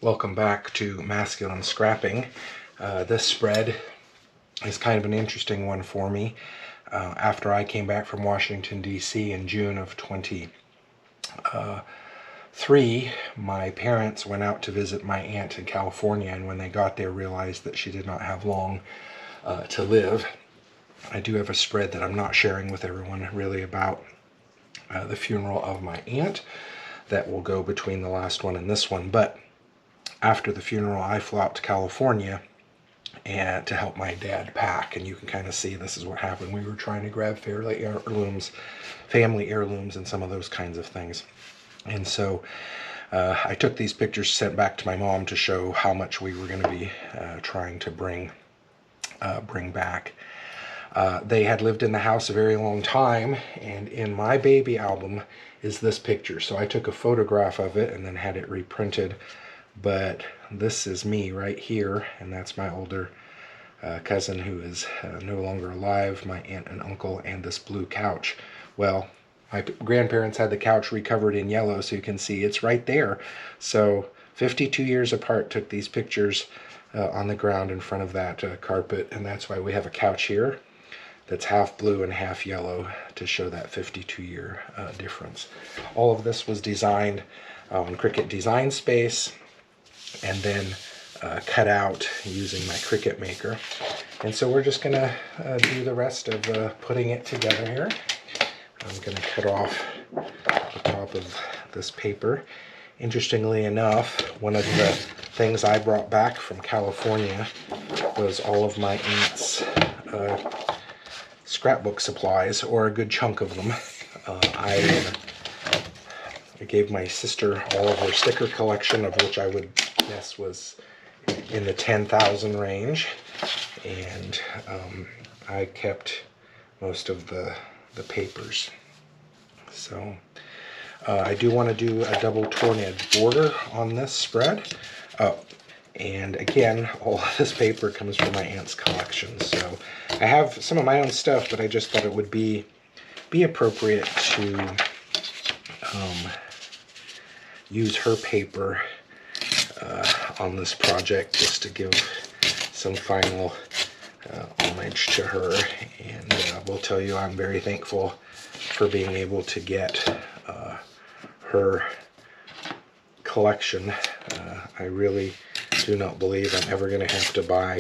Welcome back to Masculine Scrapping. This spread is kind of an interesting one for me. After I came back from Washington, D.C. in June of 23, my parents went out to visit my aunt in California, and when they got there realized that she did not have long to live. I do have a spread that I'm not sharing with everyone really about the funeral of my aunt that will go between the last one and this one, but after the funeral, I flew out to California and to help my dad pack, and you can kind of see this is what happened. We were trying to grab family heirlooms, and some of those kinds of things. And so I took these pictures, sent back to my mom to show how much we were going to be trying to bring back. They had lived in the house a very long time, and in my baby album is this picture. So I took a photograph of it and then had it reprinted. But this is me right here, and that's my older cousin who is no longer alive, my aunt and uncle, and this blue couch. Well, my grandparents had the couch recovered in yellow, so you can see it's right there. So 52 years apart, took these pictures on the ground in front of that carpet, and that's why we have a couch here that's half blue and half yellow to show that 52-year difference. All of this was designed on Cricut Design Space, and then cut out using my Cricut Maker. And so we're just gonna do the rest of putting it together here. I'm gonna cut off the top of this paper. Interestingly enough, one of the things I brought back from California was all of my aunt's scrapbook supplies, or a good chunk of them. I gave my sister all of her sticker collection, of which I would guess was in the 10,000 range, and I kept most of the papers. So I do want to do a double torn edge border on this spread. And again, all of this paper comes from my aunt's collection. So I have some of my own stuff, but I just thought it would be appropriate to use her paper on this project, just to give some final homage to her. And I will tell you, I'm very thankful for being able to get her collection. I really do not believe I'm ever going to have to buy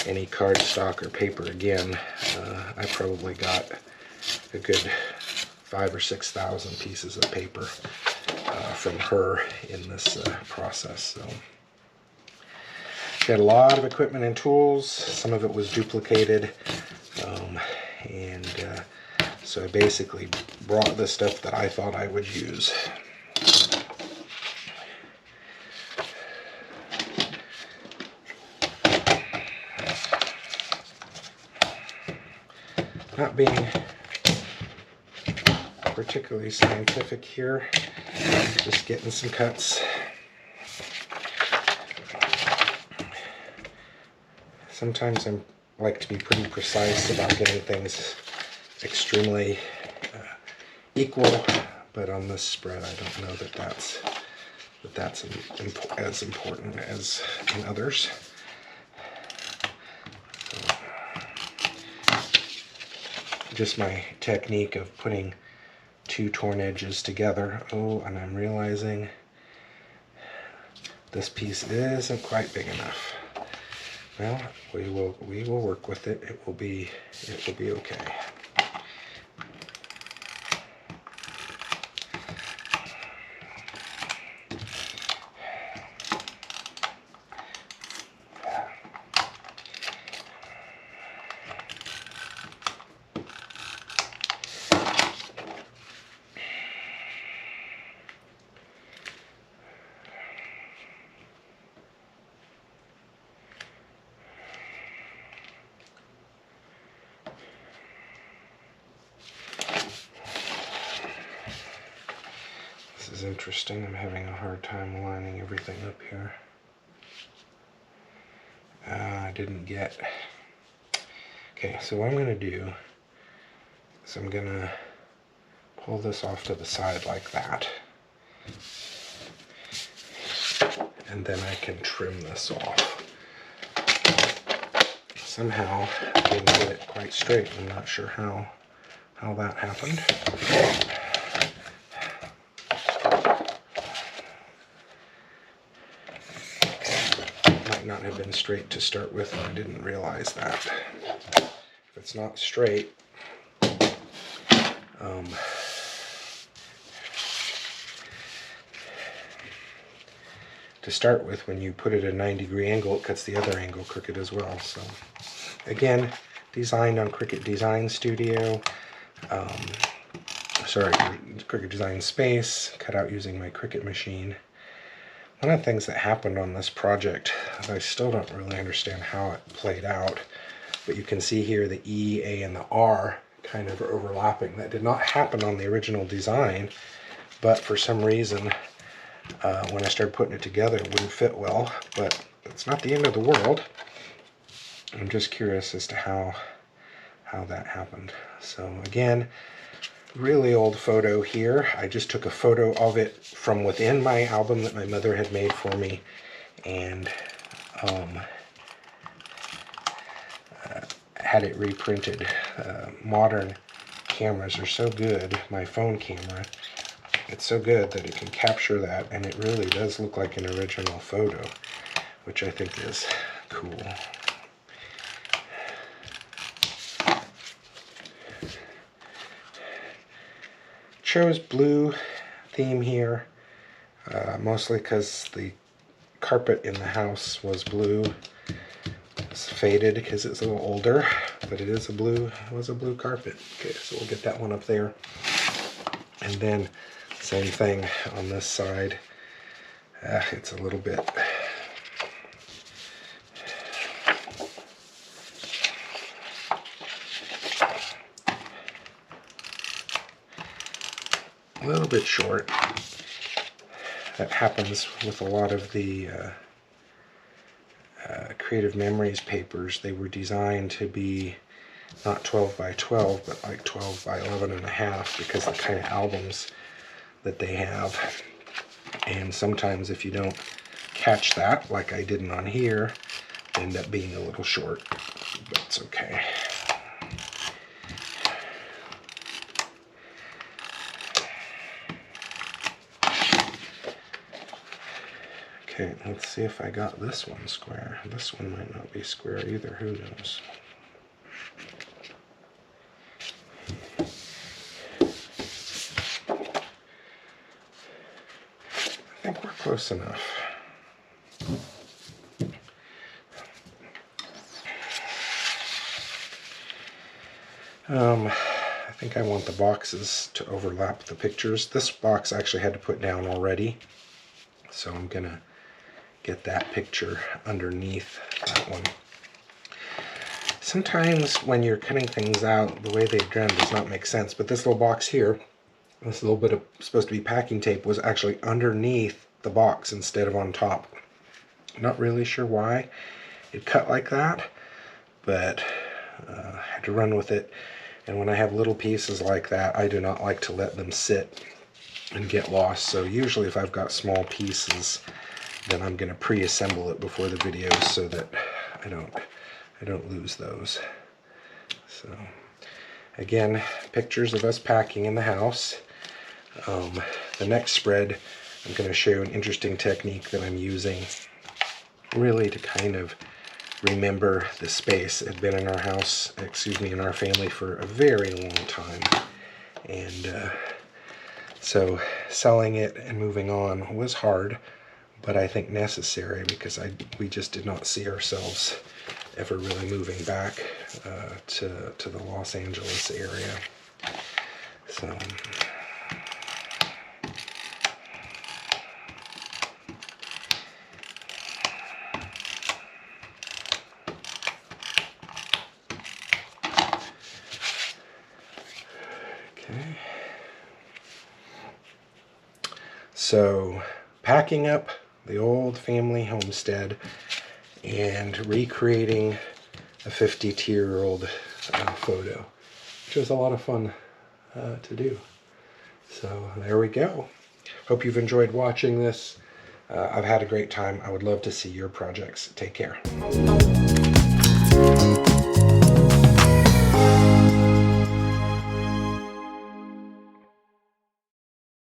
any cardstock or paper again. I probably got a good 5,000 or 6,000 pieces of paper from her in this process. So she had a lot of equipment and tools. Some of it was duplicated, and so I basically brought the stuff that I thought I would use. Not being particularly scientific here, just getting some cuts. Sometimes I like to be pretty precise about getting things extremely equal, but on this spread I don't know that that's as important as in others. Just my technique of putting two torn edges together. Oh, and I'm realizing this piece isn't quite big enough. Well, we will work with it. It will be okay. This is interesting. I'm having a hard time lining everything up here. I didn't get Okay, so what I'm going to do is I'm going to pull this off to the side like that. And then I can trim this off. Somehow I didn't get it quite straight. I'm not sure how that happened. Might not have been straight to start with, and I didn't realize that. If it's not straight, to start with, when you put it at a 9-degree angle, it cuts the other angle crooked as well. So again, designed on Cricut Design Studio. Cricut Design Space, cut out using my Cricut machine. One of the things that happened on this project, I still don't really understand how it played out, but you can see here the E, A, and the R kind of overlapping. That did not happen on the original design, but for some reason, when I started putting it together, it wouldn't fit well, but it's not the end of the world. I'm just curious as to how that happened. So again, really old photo here. I just took a photo of it from within my album that my mother had made for me, and had it reprinted. Modern cameras are so good. My phone camera, it's so good that it can capture that, and it really does look like an original photo, which I think is cool. Chose blue theme here, mostly because the carpet in the house was blue. It's faded because it's a little older, but it was a blue carpet. Okay, so we'll get that one up there. And then same thing on this side. It's a little bit short. That happens with a lot of the Creative Memories papers. They were designed to be not 12 by 12, but like 12 by 11 and a half, because of the kind of albums that they have. And sometimes if you don't catch that, like I didn't on here, they end up being a little short, but it's okay. Okay, let's see if I got this one square. This one might not be square either, who knows? I think we're close enough. I think I want the boxes to overlap the pictures. This box I actually had to put down already, so I'm gonna get that picture underneath that one. Sometimes when you're cutting things out, the way they've done does not make sense, but this little box here, this little bit of supposed to be packing tape, was actually underneath the box instead of on top. Not really sure why it cut like that, but I had to run with it. And when I have little pieces like that, I do not like to let them sit and get lost. So usually if I've got small pieces, then I'm going to pre-assemble it before the video so that I don't lose those. So again, pictures of us packing in the house. The next spread, I'm going to show you an interesting technique that I'm using, really to kind of remember the space. It had been in our house, in our family for a very long time, and so selling it and moving on was hard, but I think necessary, because we just did not see ourselves ever really moving back to the Los Angeles area. So okay. So packing up the old family homestead and recreating a 52-year-old photo, which was a lot of fun to do. So there we go. Hope you've enjoyed watching this. I've had a great time. I would love to see your projects. Take care.